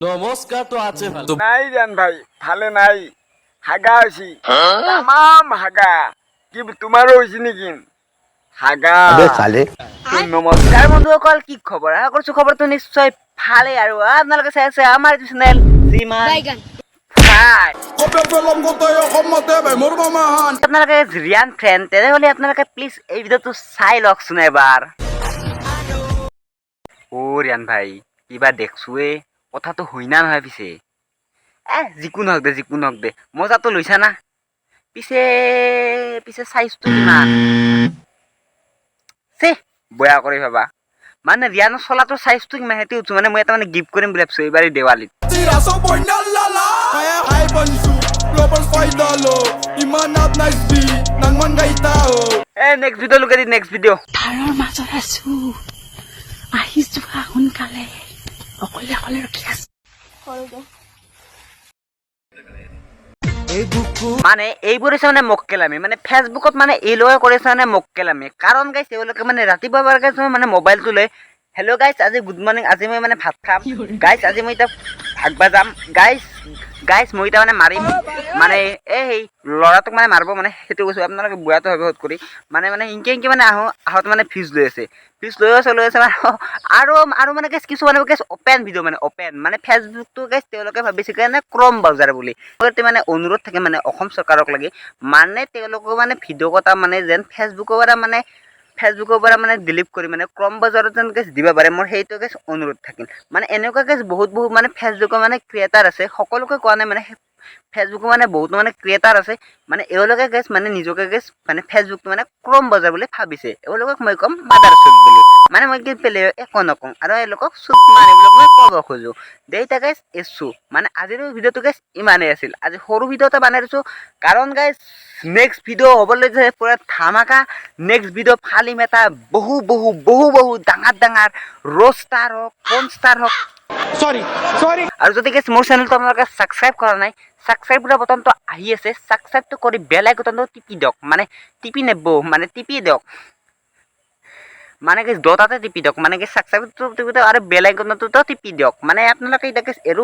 নমস্কার তো আছে ভালো নাই জান ভাই ভালে নাই হাগা হইছি তামাম হাগা কি তোমারও হইছি নেকি হাগা अबे साले তো নমস্কার বন্ধুসকল কি খবৰ আশা কৰিছো খবৰটো নিশ্চয় ভালেই আৰু আপোনালোকে চাই আছে আমাৰ চেনেল যিমান হাই আপোনালোকে ৰিয়ান ফ্ৰেণ্ড তেনেহ'লে আপোনালোকে প্লিজ এই ভিডিঅ'টো চাই লওকচোন এবাৰ ৰিয়ান ভাই কিবা দেখছোৱে কথাটো হয় না নহয় পিছে যিকোনো হওক দে মজাটো লৈছা না পিছে চাইজটো কিমান বয়া কৰি ভাবা মানে ৰিয়ানৰ চলাটোৰ চাইজটো কিমান সেইটো উঠছো মানে মই এটা মানে গিফ্ট কৰিম বুলি ভাবিছো এইবাৰ দেৱালীত নেক্সট ভিডিঅ' লোকে দি নেক্সট ভিডিঅ' ধাৰৰ মাজত আছো আহি যোৱা সোনকালে অকলে অকলে ৰখি আছো মানে এইবোৰ হৈছে মানে মক্কেলামি মানে ফেচবুকত মানে এই লগে কৰিছে মানে মক্কেলামি কাৰণ গাইছ তেওঁলোকে মানে ৰাতিপুৱা বাৰ গাইছ মানে মোবাইলটো লৈ হেল্ল' গাইছ আজি গুড মৰ্ণিং আজি মই মানে ভাত খাম গাইছ আজি মই এতিয়া ভাগবা যাম গাইছ মই এতিয়া মানে মাৰিম মানে সেই ল'ৰাটোক মানে মাৰিব মানে সেইটো কৈছোঁ আপোনালোকে বুঢ়াটো ভাবে হত কৰি মানে ইনকে মানে আহোঁতে মানে ফিজ লৈ আছে মানে আৰু মানে গাইছ কিছুমানে গাইছ অপেন ভিডিঅ' মানে অপেন মানে ফেচবুকটো গাইছ তেওঁলোকে ভাবিছে কাৰণে ক্ৰম ব্ৰাউজাৰ বুলি মানে অনুৰোধ থাকে মানে অসম চৰকাৰক লাগে মানে তেওঁলোকৰ মানে ভিডিঅ' কটা মানে যেন ফেচবুকৰ পৰা মানে ডিলিট কৰি মানে ক্ৰম ব্ৰাউজাৰত যেন গাইছ দিব পাৰে মোৰ সেইটো গাইছ অনুৰোধ থাকিল মানে এনেকুৱা গাইছ বহুত মানে ফেচবুকৰ মানে ক্ৰিয়েটাৰ আছে সকলোকে কোৱা নাই মানে ফেচবুকৰ মানে বহুতো মানে ক্ৰিয়েটাৰ আছে মানে এওঁলোকে গাইছ মানে নিজকে গাইছ মানে ফেচবুকটো মানে ক্ৰম ব্ৰাউজাৰ বুলি ভাবিছে এওঁলোকক মই ক'ম মাদাৰ চুট বুলি মানে মই কি পেলে একো নকওঁ আৰু এওঁলোকক চুট মাৰিবলৈ মই ক'ব খোজো দেউতা গাইছ এছো মানে আজিৰ ভিডিঅ'টো গাইছ ইমানেই আছিল আজি সৰু ভিডিঅ' এটা বনাই দিছোঁ কাৰণ গাইছ নেক্সট ভিডিঅ' হ'বলৈ যে পুৰা ধামাকা নেক্সট ভিডিঅ' ফালিম এটা বহু ডাঙৰ ৰ'ষ্টাৰ হওক পনষ্টাৰ হওক আৰু যদি গাইছ মোৰ চেনেলটো আপোনালোকে ছাবস্ক্ৰাইব কৰা নাই ছাবস্ক্ৰাইব কৰা বটনটো আহি আছে ছাবস্ক্ৰাইবটো কৰি বেল আইকনটো টিপি দিয়ক মানে টিপি নেব মানে টিপি দিয়ক মানে কি দুটাতে টিপি দিয়ক মানে কি ছাবস্ক্ৰাইবটো টিপি দিয়ক আৰু বেল আইকনটো টিপি দিয়ক মানে আপোনালোকে এতিয়া আৰু